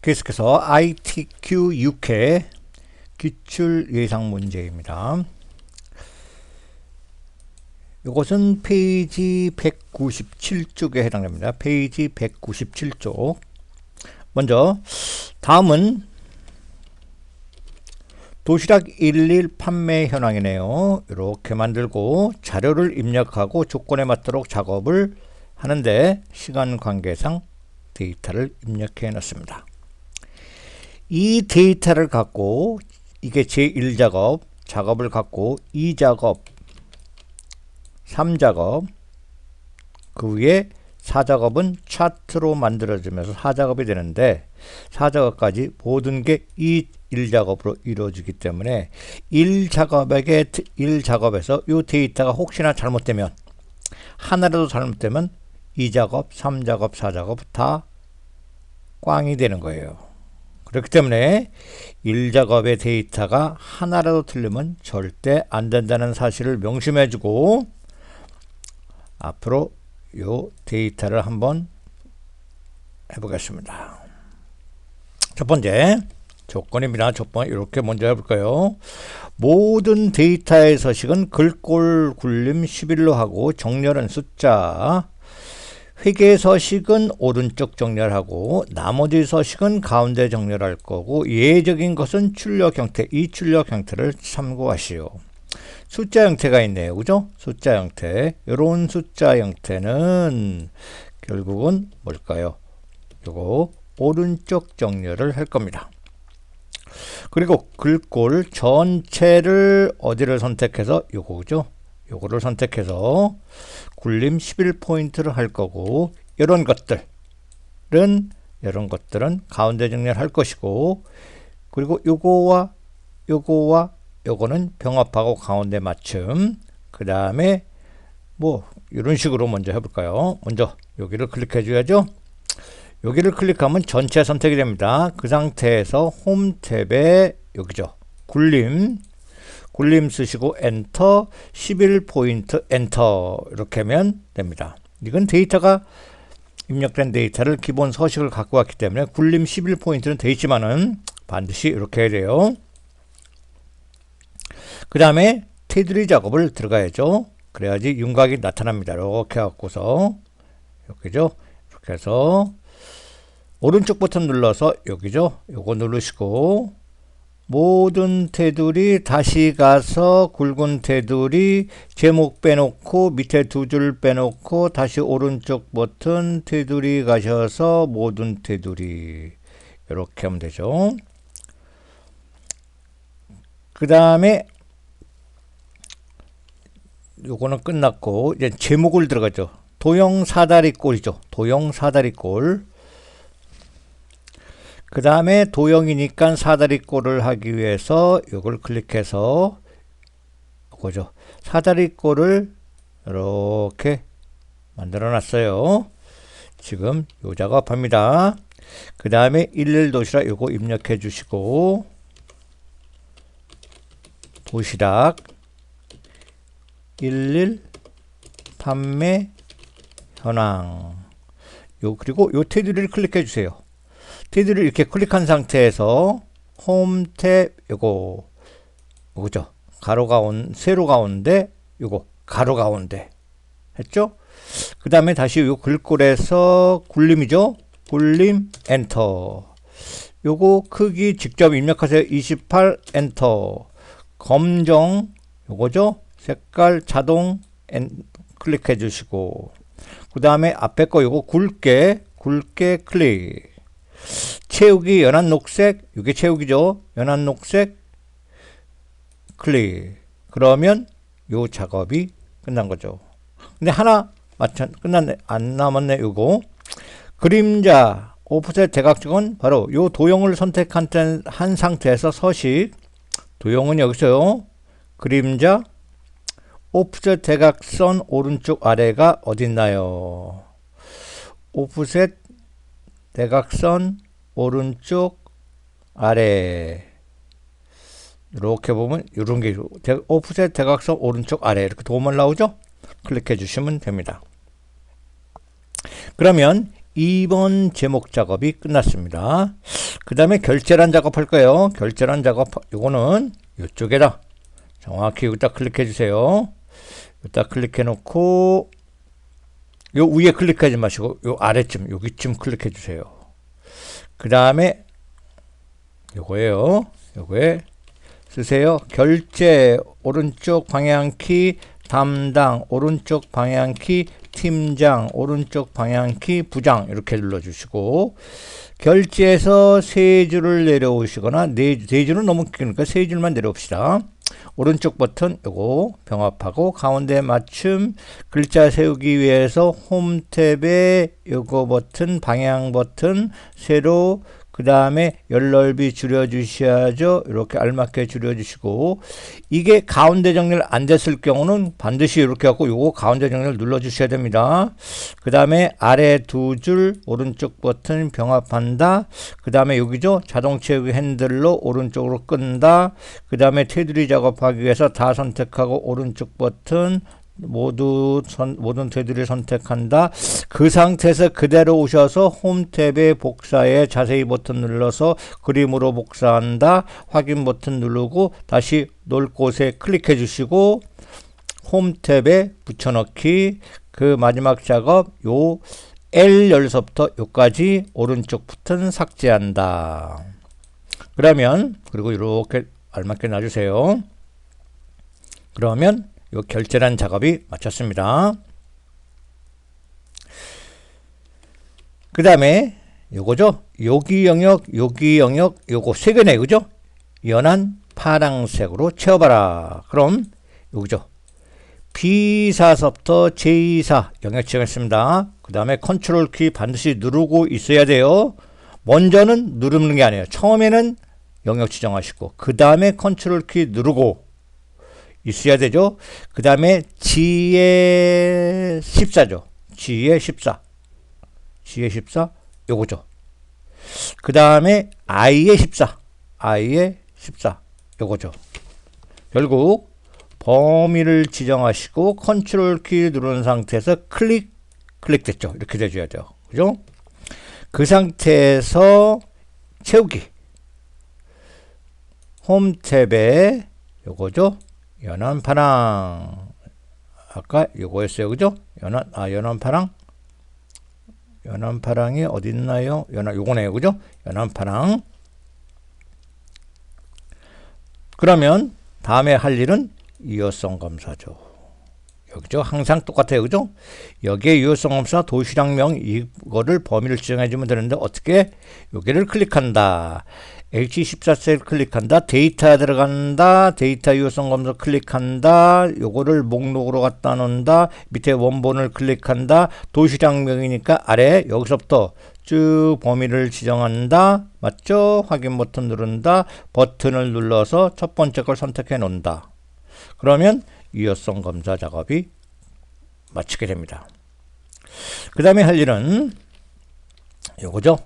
계속해서 ITQ 6회 기출 예상 문제입니다. 이것은 페이지 197쪽에 해당됩니다. 페이지 197쪽. 먼저 다음은 도시락 11 판매 현황이네요. 이렇게 만들고 자료를 입력하고 조건에 맞도록 작업을 하는데 시간 관계상 데이터를 입력해 놨습니다. 이 데이터를 갖고 이게 제1작업 작업을 갖고 2작업 3작업 그 위에 4작업은 차트로 만들어지면서 4작업이 되는데 4작업까지 모든 게 이 1작업으로 이루어지기 때문에 1작업에서 이 데이터가 혹시나 잘못되면 하나라도 잘못되면 2작업, 3작업, 4작업 다 꽝이 되는 거예요. 그렇기 때문에 1작업의 데이터가 하나라도 틀리면 절대 안 된다는 사실을 명심해주고 앞으로 이 데이터를 한번 해보겠습니다. 첫 번째 조건입니다. 조건 이렇게 먼저 해볼까요? 모든 데이터의 서식은 글꼴 굴림 11로 하고 정렬은 숫자, 회계 서식은 오른쪽 정렬하고 나머지 서식은 가운데 정렬할 거고 예외적인 것은 출력 형태, 이 출력 형태를 참고하시오. 숫자 형태가 있네요. 그죠? 숫자 형태. 이런 숫자 형태는 결국은 뭘까요? 요거 오른쪽 정렬을 할 겁니다. 그리고 글꼴 전체를 어디를 선택해서 요거죠? 요거를 선택해서 굴림 11포인트를 할 거고 이런 것들은 가운데 정렬할 것이고 그리고 요거와 요거는 병합하고 가운데 맞춤. 그 다음에 뭐 이런 식으로 먼저 해볼까요? 먼저 여기를 클릭해 줘야죠. 여기를 클릭하면 전체 선택이 됩니다. 그 상태에서 홈 탭에 여기죠. 굴림 쓰시고 엔터 11포인트 엔터 이렇게 하면 됩니다. 이건 데이터가 입력된 데이터를 기본 서식을 갖고 왔기 때문에 굴림 11포인트는 돼 있지만은 반드시 이렇게 해야 돼요. 그 다음에 테두리 작업을 들어가야죠. 그래야지 윤곽이 나타납니다. 이렇게 갖고서 여기죠. 이렇게 해서 오른쪽 버튼 눌러서 여기죠. 요거 누르시고 모든 테두리 다시 가서 굵은 테두리 제목 빼놓고 밑에 두 줄 빼놓고 다시 오른쪽 버튼 테두리 가셔서 모든 테두리 이렇게 하면 되죠. 그 다음에 요거는 끝났고 이제 제목을 들어가죠. 도형 사다리꼴이죠. 도형 사다리꼴. 그 다음에 도형이니까 사다리꼴을 하기 위해서 요걸 클릭해서 요거죠. 사다리꼴을 이렇게 만들어 놨어요. 지금 요 작업합니다. 그 다음에 11 도시락 요거 입력해 주시고 도시락 11 판매 현황 그리고 요 테두리를 클릭해 주세요. 테두리를 이렇게 클릭한 상태에서 홈 탭 요거죠. 가로 가운데 세로 가운데 요거 가로 가운데 했죠? 그 다음에 다시 요 글꼴에서 굴림이죠. 굴림 엔터. 요거 크기 직접 입력하세요. 28 엔터. 검정 요거죠. 색깔 자동 클릭해 주시고 그 다음에 앞에 거 요거 굵게 클릭. 채우기 연한 녹색 이게 채우기죠. 연한 녹색 클릭. 그러면 요 작업이 끝난 거죠. 근데 하나 끝났네. 안 남았네. 요거 그림자 오프셋 대각선은 바로 요 도형을 선택한 상태에서 서식 도형은 여기서요. 그림자 오프셋 대각선 오른쪽 아래가 어딨나요? 오프셋 대각선 오른쪽 아래 이렇게 보면 이런 게 오프셋 대각선 오른쪽 아래 이렇게 도움을 나오죠. 클릭해 주시면 됩니다. 그러면 2번 제목 작업이 끝났습니다. 그 다음에 결제란 작업할 거예요. 결제란 작업, 요거는 이쪽에다 정확히 여기다 클릭해 주세요. 여기다 클릭해 놓고 요 위에 클릭하지 마시고 요 아래쯤 여기쯤 클릭해 주세요. 그 다음에 요거예요. 요거에 쓰세요. 결제 오른쪽 방향키, 담당 오른쪽 방향키, 팀장 오른쪽 방향키, 부장 이렇게 눌러주시고 결제에서 세 줄을 내려오시거나 네 줄은 너무 길으니까 세 줄만 내려옵시다. 오른쪽 버튼 요거 병합하고 가운데 맞춤 글자 세우기 위해서 홈 탭에 요거 버튼 방향 버튼 세로 그 다음에 열넓이 줄여주셔야죠. 이렇게 알맞게 줄여주시고 이게 가운데 정리를 안 됐을 경우는 반드시 이렇게 갖고 요거 가운데 정리를 눌러주셔야 됩니다. 그 다음에 아래 두 줄 오른쪽 버튼 병합한다. 그 다음에 여기죠. 자동 채우기 핸들로 오른쪽으로 끈다. 그 다음에 테두리 작업하기 위해서 다 선택하고 오른쪽 버튼 모든 테두리를 선택한다. 그 상태에서 그대로 오셔서 홈 탭에 복사에 자세히 버튼 눌러서 그림으로 복사한다. 확인 버튼 누르고 다시 놓을 곳에 클릭해 주시고 홈 탭에 붙여넣기. 그 마지막 작업 요 L 열서부터 요까지 오른쪽 버튼 삭제한다. 그러면 그리고 이렇게 알맞게 놔주세요. 그러면 요 결제란 작업이 마쳤습니다. 그 다음에 요거죠. 여기 영역, 여기 영역, 요거 세 개네, 그죠? 연한 파랑색으로 채워봐라. 그럼 여기죠. B4서부터 J4 영역 지정했습니다. 그 다음에 컨트롤 키 반드시 누르고 있어야 돼요. 먼저는 누르는 게 아니에요. 처음에는 영역 지정하시고 그 다음에 컨트롤 키 누르고 있어야 되죠. 그 다음에 G의 14죠. G의 14. G의 14 요거죠. 그 다음에 I의 14. I의 14 요거죠. 결국 범위를 지정하시고 컨트롤 키 누르는 상태에서 클릭 됐죠. 이렇게 돼줘야죠. 그죠? 그 상태에서 채우기. 홈 탭에 요거죠. 연한 파랑 아까 요거였어요. 그죠? 연한 파랑이 어디 있나요? 요거네요. 그죠? 연한 파랑. 그러면 다음에 할 일은 유효성 검사죠. 여기죠. 항상 똑같아요. 그죠? 여기에 유효성 검사 도시락명 이거를 범위를 지정해 주면 되는데 어떻게? 여기를 클릭한다. H14셀 클릭한다. 데이터 들어간다. 데이터 유효성 검사 클릭한다. 요거를 목록으로 갖다 놓는다. 밑에 원본을 클릭한다. 도시락명이니까 아래 여기서부터 쭉 범위를 지정한다. 맞죠? 확인 버튼 누른다. 버튼을 눌러서 첫 번째 걸 선택해 놓는다. 그러면 유효성 검사 작업이 마치게 됩니다. 그 다음에 할 일은 요거죠.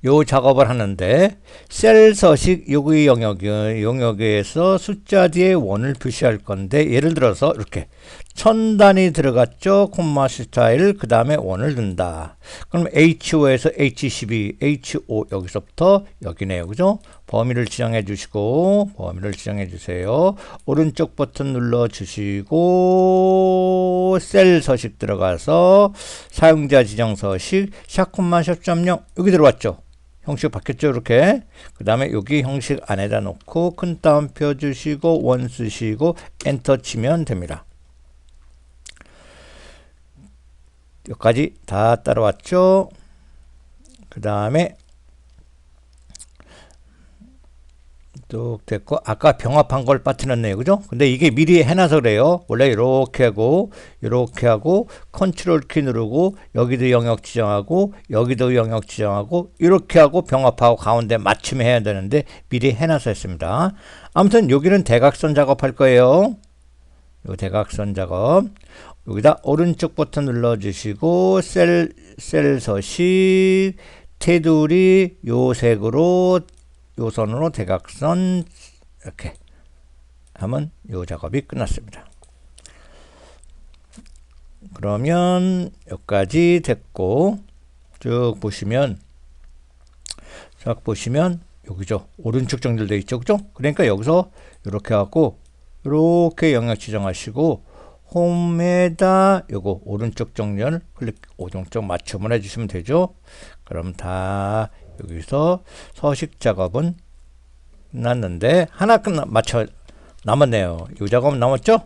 요 작업을 하는데 셀 서식 요구의 영역에서 숫자 뒤에 원을 표시할 건데 예를 들어서 이렇게 1000단위 들어갔죠. 콤마 스타일 그 다음에 원을 든다. 그럼 H5에서 H12, H5 여기서부터 여기네요. 그죠? 범위를 지정해 주시고 범위를 지정해 주세요. 오른쪽 버튼 눌러 주시고 셀 서식 들어가서 사용자 지정 서식 샵 샵 0 여기 들어왔죠. 형식 바뀌었죠. 이렇게. 그 다음에 여기 형식 안에다 놓고 큰 따옴표 주시고 원 쓰시고 엔터 치면 됩니다. 여기까지 다 따라왔죠. 그 다음에 뚝 됐고 아까 병합한 걸 빠뜨렸네요. 그죠? 근데 이게 미리 해놔서 그래요. 원래 이렇게 하고 컨트롤 키 누르고 여기도 영역 지정하고 여기도 영역 지정하고 이렇게 하고 병합하고 가운데 맞춤해야 되는데 미리 해놔서 했습니다. 아무튼 여기는 대각선 작업할 거예요. 요 대각선 작업 여기다 오른쪽 버튼 눌러주시고 셀 서식 테두리 요 색으로 요 선으로 대각선 이렇게 하면 요 작업이 끝났습니다. 그러면 여기까지 됐고 쭉 보시면 자, 보시면 여기죠. 오른쪽 정렬되어 있죠. 그죠? 그러니까 여기서 이렇게 하고 이렇게 영역 지정하시고 홈에다 요거 오른쪽 정렬 클릭 오른쪽 맞춤을 해주시면 되죠. 그럼 다 여기서 서식 작업은 끝났는데 하나 남았네요. 이 작업은 남았죠?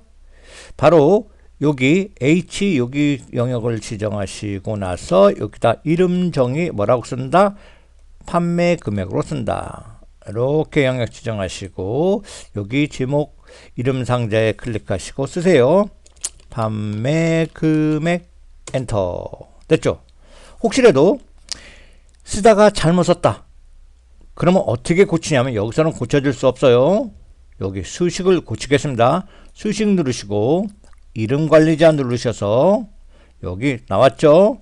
바로 여기 H 여기 영역을 지정하시고 나서 여기다 이름 정의 뭐라고 쓴다? 판매 금액으로 쓴다. 이렇게 영역 지정하시고 여기 제목 이름 상자에 클릭하시고 쓰세요. 판매 금액 엔터. 됐죠? 혹시라도 쓰다가 잘못 썼다. 그러면 어떻게 고치냐면 여기서는 고쳐줄 수 없어요. 여기 수식을 고치겠습니다. 수식 누르시고 이름 관리자 누르셔서 여기 나왔죠?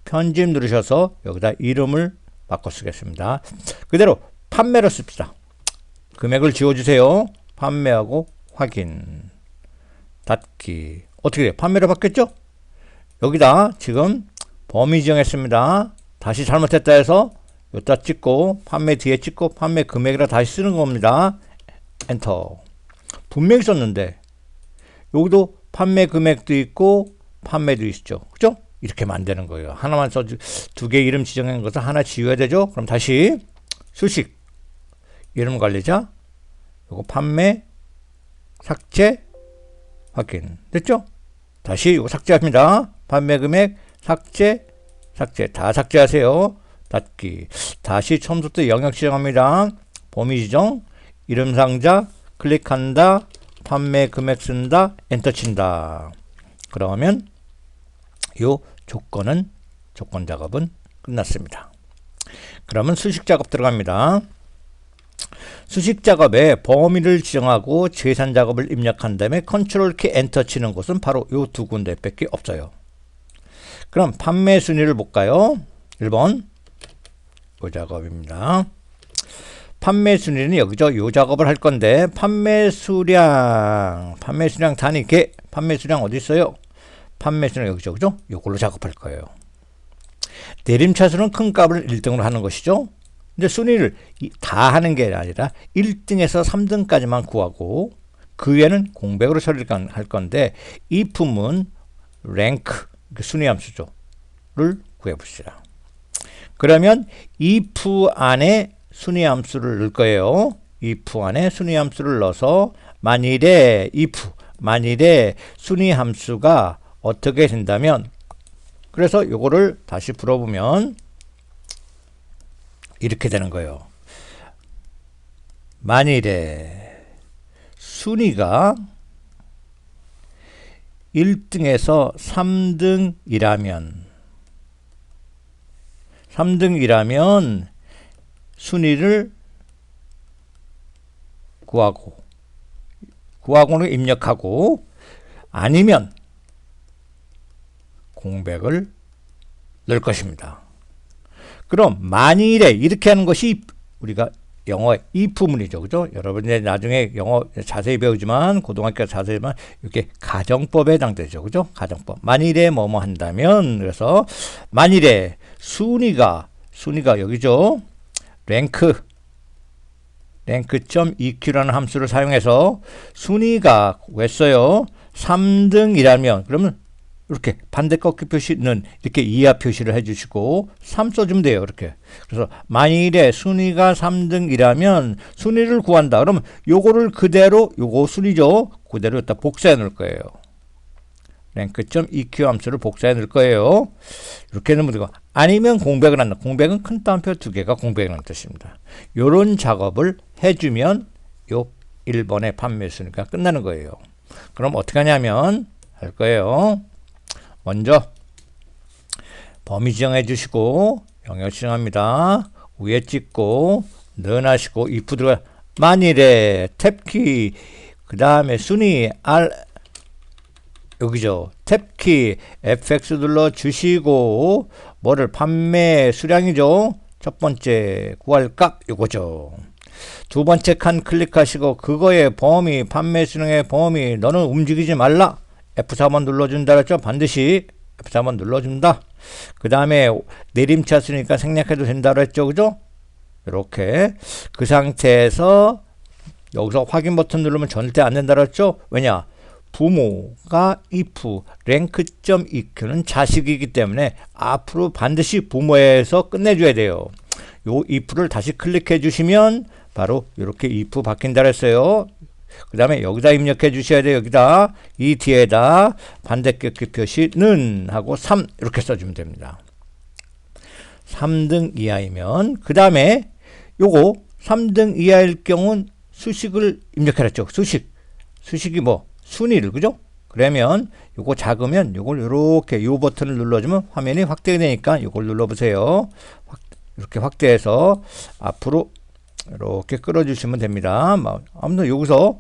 편집 누르셔서 여기다 이름을 바꿔 쓰겠습니다. 그대로 판매로 씁시다. 금액을 지워주세요. 판매하고 확인 닫기. 어떻게 돼요? 판매로 바뀌었죠? 여기다 지금 범위 지정했습니다. 다시 잘못했다 해서 여기다 찍고 판매 뒤에 찍고 판매 금액이라 다시 쓰는 겁니다. 엔터. 분명히 썼는데 여기도 판매 금액도 있고 판매도 있죠. 그죠? 이렇게 만드는 거예요. 하나만 써 두 개 이름 지정한 것을 하나 지워야 되죠. 그럼 다시 수식 이름 관리자 요거 판매 삭제 확인. 됐죠? 다시 이거 삭제합니다. 판매 금액 삭제 다 삭제하세요. 닫기. 다시 처음부터 영역 지정합니다. 범위 지정 이름 상자 클릭한다. 판매 금액 쓴다. 엔터 친다. 그러면 요 조건 작업은 끝났습니다. 그러면 수식 작업 들어갑니다. 수식 작업에 범위를 지정하고 재산 작업을 입력한 다음에 컨트롤 키 엔터 치는 곳은 바로 요 두 군데밖에 없어요. 그럼 판매 순위를 볼까요? 1번 요 작업입니다. 판매 순위는 여기죠. 요 작업을 할 건데 판매 수량 단위 개 판매 수량 어디 있어요? 판매 수량 여기죠. 그죠? 요걸로 작업할 거예요. 내림차수는 큰 값을 1등으로 하는 것이죠. 근데 순위를 다 하는 게 아니라 1등에서 3등까지만 구하고 그 외에는 공백으로 처리를 할 건데 이 품은 랭크 순위 함수죠. 를 구해 봅시다. 그러면 if 안에 순위 함수를 넣을 거예요. if 안에 순위 함수를 넣어서 만일에 순위 함수가 어떻게 된다면 그래서 요거를 다시 풀어보면 이렇게 되는 거예요. 만일에 순위가 1등에서 3등이라면 순위를 구하고는 입력하고 아니면 공백을 넣을 것입니다. 그럼 만일에 이렇게 하는 것이 우리가 영어 if문이죠. 그죠? 여러분이 나중에 영어 자세히 배우지만 고등학교 자세히만 이렇게 가정법에 해당되죠. 그죠? 가정법. 만일에 뭐뭐 한다면 그래서 만일에 순위가 여기죠. rank.eq라는 함수를 사용해서 순위가 구했어요. 3등이라면 그러면 이렇게 반대 꺾기 표시는 이렇게 이하 표시를 해주시고 3 써주면 돼요. 이렇게. 그래서 만일에 순위가 3등이라면 순위를 구한다. 그러면 요거를 그대로 요거 순위죠. 그대로 여기다 복사해 놓을 거예요. rank.eq 함수를 복사해 놓을 거예요. 이렇게 넣으면 되고 아니면 공백을 한다. 공백은 큰 따옴표 2개가 공백이라는 뜻입니다. 요런 작업을 해주면 요 1번의 판매 순위가 끝나는 거예요. 그럼 어떻게 하냐면 할 거예요. 먼저 범위 지정해 주시고 영역 지정합니다. 위에 찍고 넣어놔시고 if 들어가 만일에 탭키 그 다음에 순위 R 여기죠. 탭키 FX 눌러 주시고 뭐를 판매 수량이죠. 첫 번째 구할 값 요거죠. 두 번째 칸 클릭하시고 그거의 범위 판매 수량의 범위 너는 움직이지 말라. F4번 눌러준다 그랬죠? 반드시 F4번 눌러준다. 그 다음에 내림차수니까 생략해도 된다 그랬죠? 그죠? 이렇게 그 상태에서 여기서 확인 버튼 누르면 절대 안 된다 그랬죠? 왜냐? 부모가 if 랭크.eq는 자식이기 때문에 앞으로 반드시 부모에서 끝내줘야 돼요. 요 if를 다시 클릭해 주시면 바로 이렇게 if 바뀐다 그랬어요. 그 다음에 여기다 입력해 주셔야 돼요. 여기다 이 뒤에다 반대격기 표시는 하고 3 이렇게 써주면 됩니다. 3등 이하이면 그 다음에 요거 3등 이하일 경우는 수식을 입력해놨죠. 수식이 뭐 순위를 그죠? 그러면 요거 작으면 요걸 이렇게 요 버튼을 눌러주면 화면이 확대가 되니까 요걸 눌러보세요. 이렇게 확대해서 앞으로 이렇게 끌어주시면 됩니다. 아무튼 여기서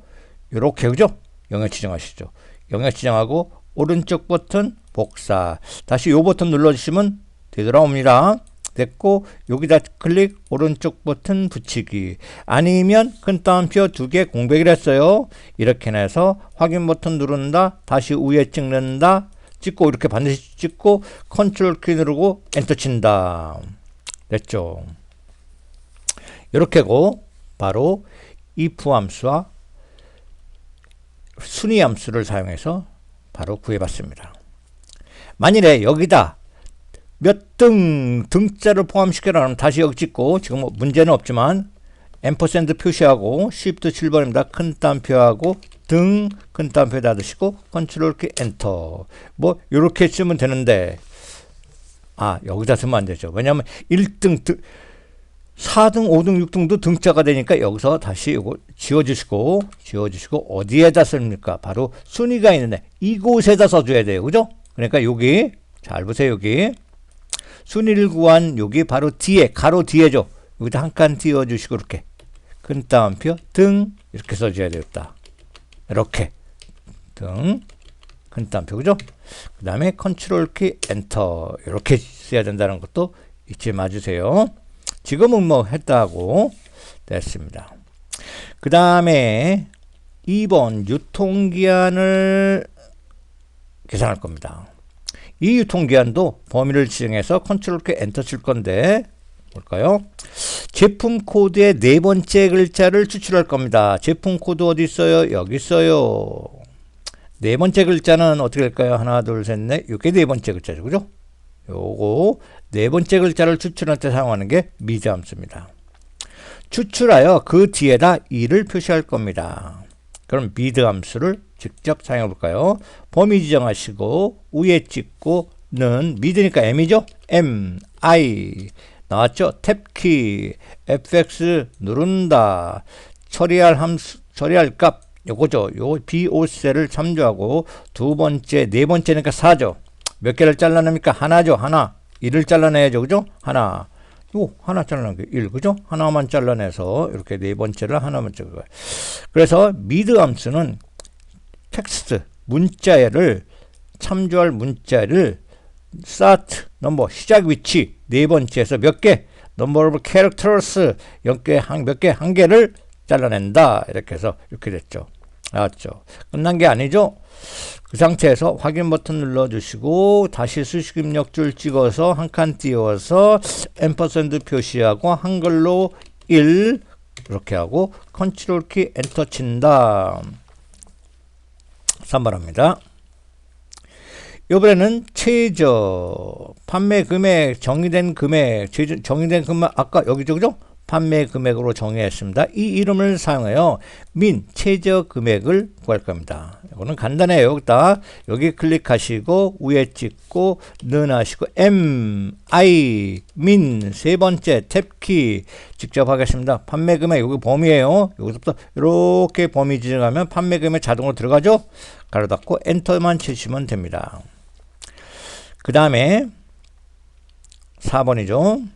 이렇게 그죠? 영역 지정하시죠. 영역 지정하고 오른쪽 버튼 복사. 다시 요 버튼 눌러주시면 되돌아옵니다. 됐고 여기다 클릭 오른쪽 버튼 붙이기. 아니면 큰 따옴표 2개 공백이라 했어요. 이렇게 해서 확인 버튼 누른다. 다시 위에 찍는다. 찍고 이렇게 반드시 찍고 컨트롤 키 누르고 엔터 친다. 됐죠? 이렇게 하고 바로 if 함수와 순위 함수를 사용해서 바로 구해봤습니다. 만일에 여기다 몇 등자를 포함시켜라 하면 다시 여기 찍고 지금 뭐 문제는 없지만 앰퍼샌드 표시하고 Shift 7번입니다. 큰 따옴표하고 등 큰 따옴표 닫으시고 컨트롤 키 엔터 뭐 이렇게 쓰면 되는데 여기다 쓰면 안 되죠. 왜냐하면 1등 4등 5등 6등도 등자가 되니까 여기서 다시 이거 지워주시고 어디에다 씁니까? 바로 순위가 있는데 이곳에다 써줘야 돼요. 그죠? 그러니까 여기 잘 보세요. 여기 순위를 구한 여기 바로 뒤에 가로 뒤에죠. 여기다 한 칸 띄워주시고 이렇게 큰 따옴표 등 이렇게 써줘야 되겠다. 이렇게 등 큰 따옴표 그죠? 그 다음에 컨트롤 키 엔터 이렇게 써야 된다는 것도 잊지 마주세요. 지금은 뭐 했다고 됐습니다. 그 다음에 2번 유통기한을 계산할 겁니다. 이 유통기한도 범위를 지정해서 컨트롤 키 엔터 칠 건데 볼까요? 제품 코드의 네 번째 글자를 추출할 겁니다. 제품 코드 어디 있어요? 여기 있어요. 네 번째 글자는 어떻게 될까요? 하나, 둘, 셋, 넷. 이게 네 번째 글자죠. 그죠? 요거 네 번째 글자를 추출할 때 사용하는 게 미드 함수입니다. 추출하여 그 뒤에다 2를 표시할 겁니다. 그럼 미드 함수를 직접 사용해 볼까요? 범위 지정하시고 위에 찍고 는 미드니까 m이죠? m, i 나왔죠? 탭키 fx 누른다. 처리할 함수, 처리할 값 요거죠. 요 BOC를 참조하고 두 번째, 네 번째니까 4죠. 몇 개를 잘라냅니까? 하나죠. 하나. 1을 잘라내야죠. 그죠? 하나. 요 하나 잘라낸 게 1. 그죠? 하나만 잘라내서 이렇게 네 번째를 하나만 찍어요. 그래서 미드 함수는 텍스트 문자를 참조할 문자를 start 넘버 시작 위치 네 번째에서 몇 개 number of characters 몇 개 한 개를 잘라낸다. 이렇게 해서 이렇게 됐죠. 알았죠? 끝난 게 아니죠? 그 상태에서 확인 버튼 눌러주시고 다시 수식 입력줄 찍어서 한 칸 띄워서 앰퍼샌드 표시하고 한글로 1 이렇게 하고 컨트롤 키 엔터 친다. 3번합니다. 이번에는 최저 판매 금액 정의된 금액 정의된 금액 아까 여기죠. 그죠? 판매 금액으로 정의했습니다. 이 이름을 사용해요. 민 최저 금액을 구할 겁니다. 이거는 간단해요. 여기다 여기 클릭하시고 위에 찍고 는 하시고 m i 민 세 번째 탭키 직접 하겠습니다. 판매 금액 여기 범위예요. 여기서부터 이렇게 범위 지정하면 판매 금액 자동으로 들어가죠. 가로 닫고 엔터만 치시면 됩니다. 그 다음에 4번이죠.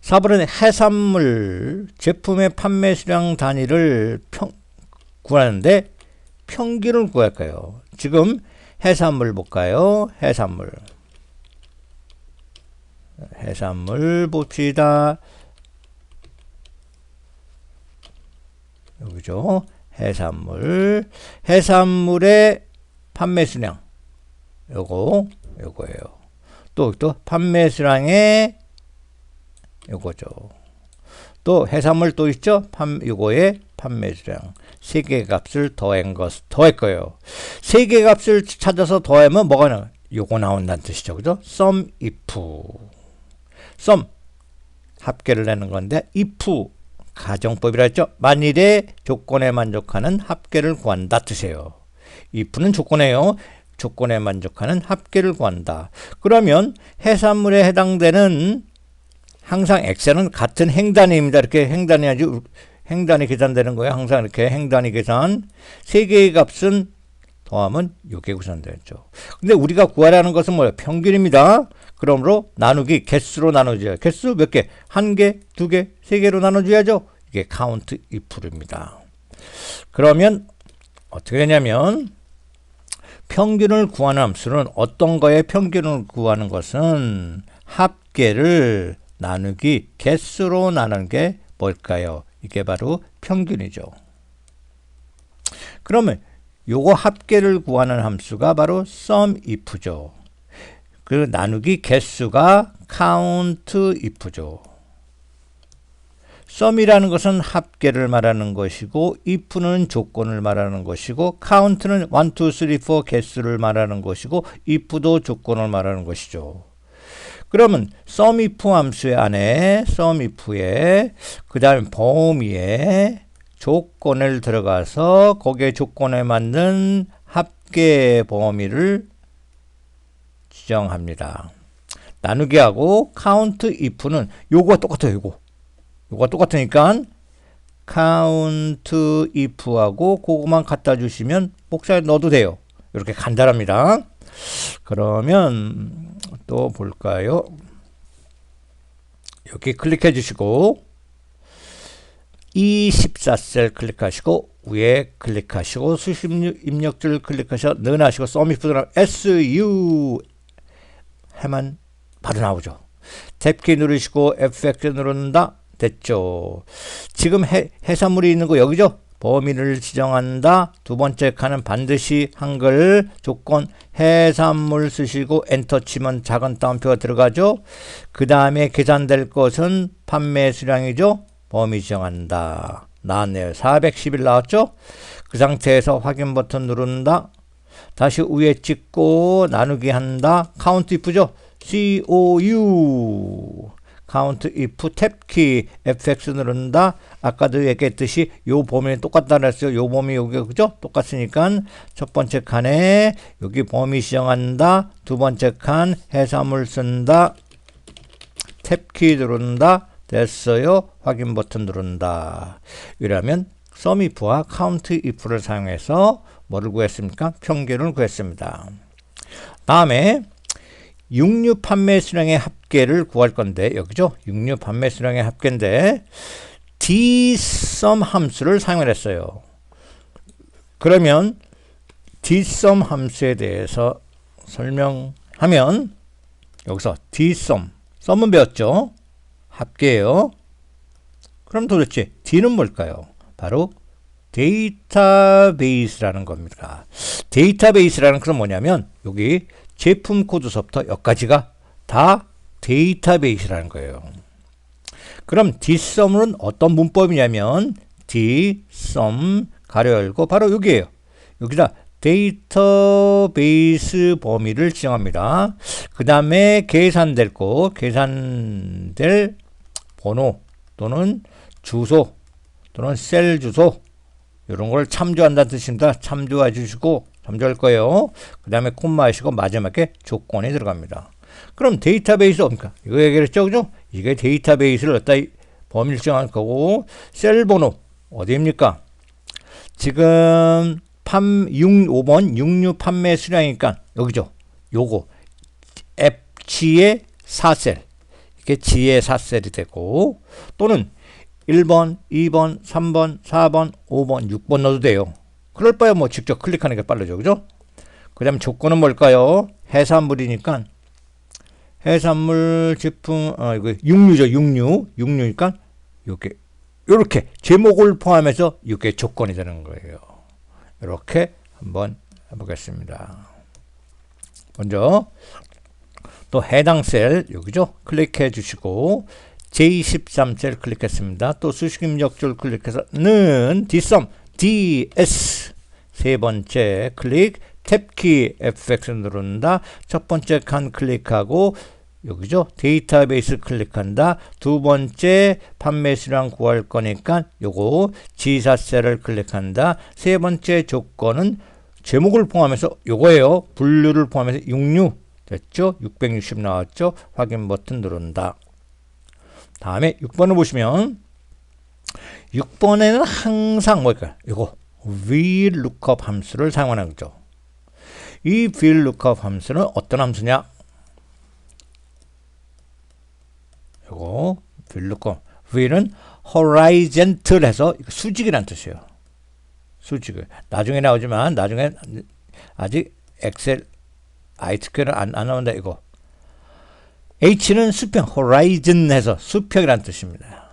4번은 해산물 제품의 판매 수량 단위를 구하는데 평균을 구할까요? 지금 해산물 볼까요? 해산물 봅시다. 여기죠. 해산물의 판매 수량 요거예요. 또 판매 수량의 요거죠. 또 해산물 또 있죠? 요거에 판매 수량. 세 개의 값을 더한 더할 거예요. 세 개의 값을 찾아서 더하면 뭐가 나와요? 요거 나온다는 뜻이죠. 그죠? sum if. sum 합계를 내는 건데 if 가정법이라 했죠. 만일에 조건에 만족하는 합계를 구한다 뜻이에요. if는 조건이에요. 조건에 만족하는 합계를 구한다. 그러면 해산물에 해당되는 항상 엑셀은 같은 행단위입니다. 이렇게 행단이 계산되는 거예요. 항상 이렇게 행단위 계산. 세 개의 값은 더하면 요게 계산되죠. 근데 우리가 구하라는 것은 뭐예요? 평균입니다. 그러므로 나누기 개수로 나눠줘야 개수 몇 개? 한 개, 두 개, 세 개로 나눠줘야죠. 이게 count if입니다. 그러면 어떻게 되냐면 평균을 구하는 함수는 어떤 거에 평균을 구하는 것은 합계를 나누기 개수로 나누는 게 뭘까요? 이게 바로 평균이죠. 그러면 요거 합계를 구하는 함수가 바로 sum if죠. 그 나누기 개수가 count if죠. sum이라는 것은 합계를 말하는 것이고 if는 조건을 말하는 것이고 count는 1, 2, 3, 4 개수를 말하는 것이고 if도 조건을 말하는 것이죠. 그러면 sum if 함수의 안에 sum if에 그 다음에 범위에 조건을 들어가서 거기에 조건에 맞는 합계 범위를 지정합니다. 나누기하고 count if는 요거가 똑같아요. 요거가 똑같으니까 count if하고 그거만 갖다 주시면 복사해 넣어도 돼요. 이렇게 간단합니다. 그러면 또 볼까요? 여기 클릭해 주시고 E14셀 클릭하시고 위에 클릭하시고 수식 입력줄 클릭하셔 넣어하시고 sum if 들어가면 SU 하면 바로 나오죠. 탭키 누르시고 에펙트 누른다. 됐죠. 지금 해산물이 있는 거 여기죠. 범위를 지정한다. 두 번째 칸은 반드시 한글 조건 해산물 쓰시고 엔터 치면 작은 따옴표가 들어가죠. 그 다음에 계산될 것은 판매 수량이죠. 범위 지정한다. 나왔네요. 411 나왔죠. 그 상태에서 확인 버튼 누른다. 다시 위에 찍고 나누기 한다. count if죠. COU count if 탭키 FX 누른다. 아까도 얘기했듯이 요 범위는 똑같다 그랬어요. 요 범위 여기 그죠? 똑같으니까 첫 번째 칸에 여기 범위 지정한다. 두 번째 칸 해산물 쓴다. 탭키 누른다. 됐어요. 확인 버튼 누른다. 이러면 sum if와 count if를 사용해서 뭐를 구했습니까? 평균을 구했습니다. 다음에 육류 판매 수량의 합계를 구할 건데 여기죠. 육류 판매 수량의 합계인데 dsum 함수를 사용을 했어요. 그러면 dsum 함수에 대해서 설명하면 여기서 dsum, sum은 배웠죠. 합계예요. 그럼 도대체 d는 뭘까요? 바로 데이터베이스라는 겁니다. 데이터베이스라는 것은 뭐냐면 여기 제품 코드서부터 여기까지가 다 데이터베이스라는 거예요. 그럼 dsum은 어떤 문법이냐면 dsum 가로 열고 바로 여기에요. 여기다 데이터베이스 범위를 지정합니다. 그 다음에 계산될 번호 또는 주소 또는 셀 주소 이런 걸 참조한다는 뜻입니다. 참조해 주시고 참조할 거예요. 그 다음에 콤마 하시고 마지막에 조건이 들어갑니다. 그럼 데이터베이스 뭡니까? 이거 얘기했죠, 그죠? 이게 데이터베이스를 갖다 범위를 지정할 거고 셀 번호 어디입니까? 지금 5번 육류 판매 수량이니까 여기죠. 요거 G의 4셀 이게 G의 4셀이 되고 또는 1번, 2번, 3번, 4번, 5번, 6번 넣어도 돼요. 그럴 바에 뭐 직접 클릭하는 게 빠르죠. 그죠? 그 다음 조건은 뭘까요? 해산물이니까 해산물 제품 이거 육류죠. 육류니까 요렇게 제목을 포함해서 이게 조건이 되는 거예요. 이렇게 한번 해보겠습니다. 먼저 또 해당 셀 여기죠. 클릭해 주시고 J13셀 클릭했습니다. 또 수식 입력줄 클릭해서 는 dsum ds 세 번째 클릭 탭키 FX 누른다. 첫 번째 칸 클릭하고 여기죠. 데이터베이스 클릭한다. 두 번째 판매 수량 구할 거니까 요거 G4셀을 클릭한다. 세 번째 조건은 제목을 포함해서 요거예요. 분류를 포함해서 66 됐죠? 660 나왔죠? 확인 버튼 누른다. 다음에 6번을 보시면 6번에는 항상 뭘까요? 이거 VLOOKUP 함수를 사용하는 거죠. 이 VLOOKUP 함수는 어떤 함수냐? 이거 VLOOKUP V는 horizontal 해서 수직이라는 뜻이에요. 수직을 나중에 나오지만 나중에 아직 엑셀 ITQ는 안 나온다. 이거 H는 수평 horizon 해서 수평이라는 뜻입니다.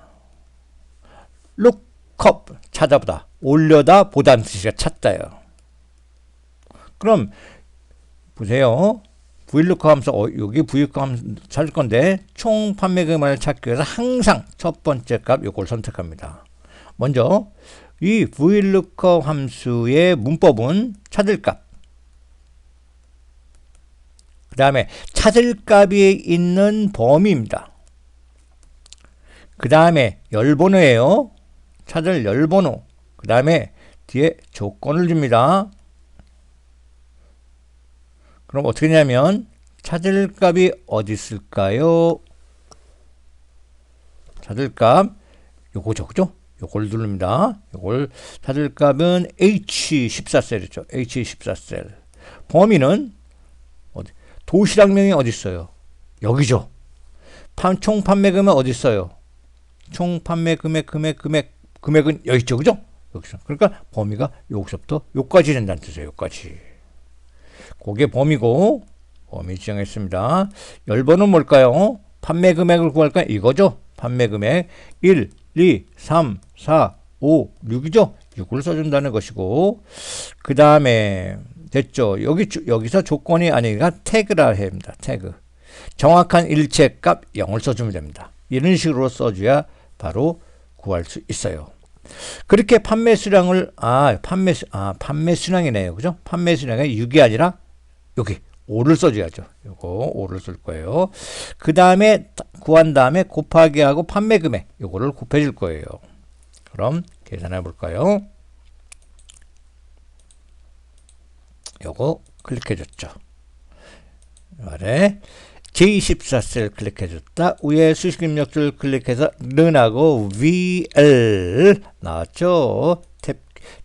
lookup 찾아보다 올려다 보다는 뜻이가 찾다예요. 그럼 보세요. VLOOKUP 함수 여기 VLOOKUP 함수 찾을 건데 총 판매 금액을 찾기 위해서 항상 첫 번째 값 요걸 선택합니다. 먼저 이 VLOOKUP 함수의 문법은 찾을 값, 그 다음에 찾을 값이 있는 범위입니다. 그 다음에 열번호예요. 찾을 열번호. 그 다음에 뒤에 조건을 줍니다. 그럼 어떻게 하냐면 찾을 값이 어디 있을까요? 찾을 값 요거죠, 그죠? 요걸 누릅니다. 요걸 찾을 값은 H14셀이죠. H14셀. 범위는 어디? 도시락명이 어디 있어요? 여기죠. 총 판매 금액 어디 있어요? 총 판매 금액은 여기 있죠, 그죠? 여기서. 그러니까 범위가 여기서부터 여기까지 된다는 뜻이에요. 여기까지. 그게 범위고 범위 지정했습니다. 열번은 뭘까요? 판매 금액을 구할까요? 이거죠. 판매 금액 1, 2, 3, 4, 5, 6이죠. 6을 써준다는 것이고 그 다음에 됐죠. 여기서 조건이 아니니까 태그라 해야 합니다. 태그. 정확한 일체값 0을 써주면 됩니다. 이런 식으로 써줘야 바로 구할 수 있어요. 그렇게 판매 수량을 판매 수량이네요. 그죠? 판매 수량이 6이 아니라 여기 5를 써줘야죠. 요거 5를 쓸 거예요. 그 다음에 구한 다음에 곱하기 하고 판매 금액 요거를 곱해 줄 거예요. 그럼 계산해 볼까요? 요거 클릭해 줬죠. 아래 J24셀 클릭해 줬다. 위에 수식 입력줄 클릭해서 른하고 VL 나왔죠.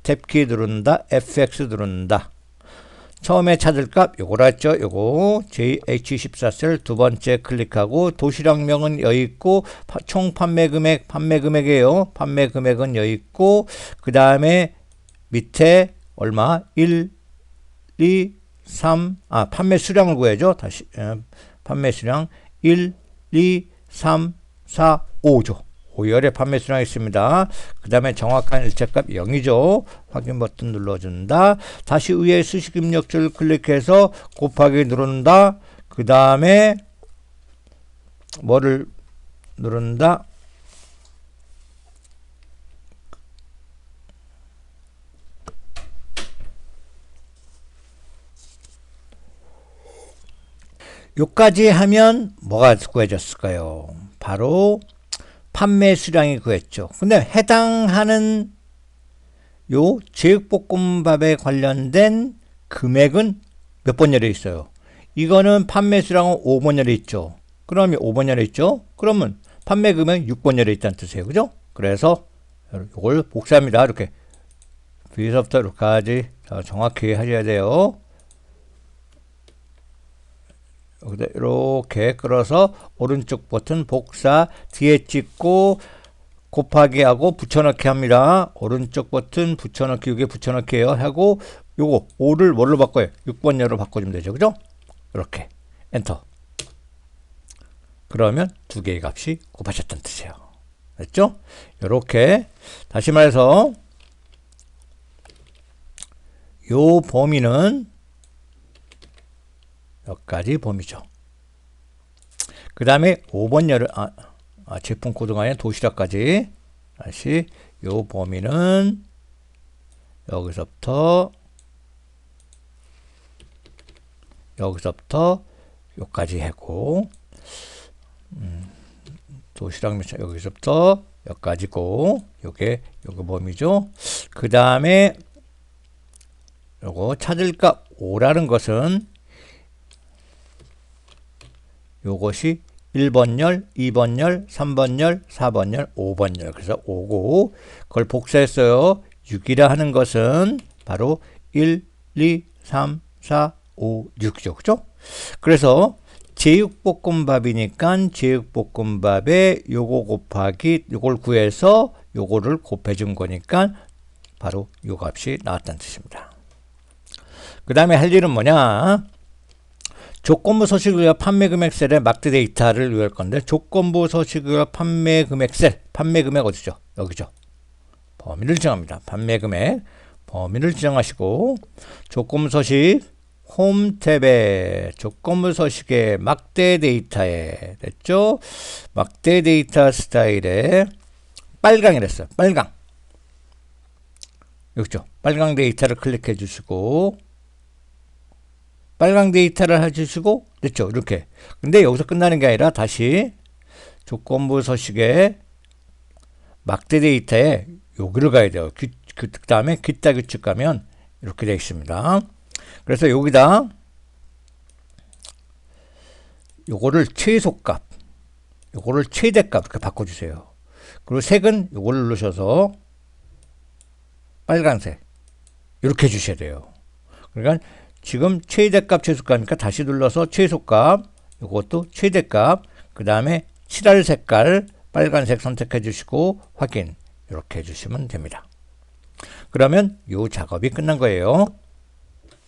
탭키 누른다. FX 누른다. 처음에 찾을 값 요거라 했죠. 요거 JH14셀 두 번째 클릭하고 도시락명은 여기 있고 총 판매 금액이에요. 판매 금액은 여기 있고 그 다음에 밑에 얼마? 1, 2, 3 판매 수량을 구해야죠. 다시 판매 수량 1, 2, 3, 4, 5죠. 5열의 판매 수량이 있습니다. 그 다음에 정확한 일체값 0이죠. 확인 버튼 눌러준다. 다시 위에 수식 입력줄 클릭해서 곱하기 누른다. 그 다음에 뭐를 누른다? 요까지 하면 뭐가 구해졌을까요? 바로 판매 수량이 구했죠. 근데 해당하는 요 제육볶음밥에 관련된 금액은 몇 번열에 있어요? 이거는 판매 수량은 5번열에 있죠. 그러면 5번열에 있죠. 그러면 판매 금액은 6번열에 있다는 뜻이에요. 그죠? 그래서 이걸 복사합니다. 이렇게 B서부터 이렇게까지 정확히 하셔야 돼요. 이렇게 끌어서 오른쪽 버튼 복사 뒤에 찍고 곱하기 하고 붙여넣기 합니다. 오른쪽 버튼 붙여넣기 여기에 붙여넣기예요. 하고 요거 5를 뭘로 바꿔요? 6번열로 바꿔주면 되죠. 그죠? 이렇게 엔터. 그러면 두 개의 값이 곱하셨다는 뜻이에요. 됐죠? 이렇게 다시 말해서 요 범위는 여기까지 범위죠. 그 다음에 5번열을 제품 코드가 아니라 도시락까지. 다시 요 범위는 여기서부터 여기까지 하고, 도시락 몇 여기서부터 여기까지고, 요게 범위죠. 그 다음에 요거 찾을 값 5라는 것은 요것이 1번열, 2번열, 3번열, 4번열, 5번열. 그래서 5고, 그걸 복사했어요. 6이라 하는 것은 바로 1, 2, 3, 4, 5, 6이죠. 그죠? 그래서 제육볶음밥이니까 제육볶음밥에 요거 곱하기 요걸 구해서 요거를 곱해준 거니까 바로 요 값이 나왔다는 뜻입니다. 그 다음에 할 일은 뭐냐? 조건부 서식을 위한 판매 금액 셀의 막대 데이터를 위할 건데, 조건부 서식을 위한 판매 금액 셀, 판매 금액 어디죠? 여기죠. 범위를 지정합니다. 판매 금액 범위를 지정하시고, 조건부 서식 홈 탭에 조건부 서식의 막대 데이터에 됐죠? 막대 데이터 스타일에 빨강이랬어요. 빨강. 여기죠. 빨강 데이터를 클릭해 주시고, 빨강 데이터를 해주시고, 됐죠? 이렇게. 근데 여기서 끝나는 게 아니라 다시 조건부 서식의 막대 데이터에 여기를 가야 돼요. 그 다음에 기타 규칙 가면 이렇게 되어 있습니다. 그래서 여기다 요거를 최소값, 요거를 최대값 이렇게 바꿔주세요. 그리고 색은 요걸 누르셔서 빨간색 이렇게 해주셔야 돼요. 그러니까 지금 최대값 최소값이니까 다시 눌러서 최소값, 이것도 최대값, 그 다음에 칠할 색깔 빨간색 선택해 주시고 확인 이렇게 해주시면 됩니다. 그러면 이 작업이 끝난 거예요.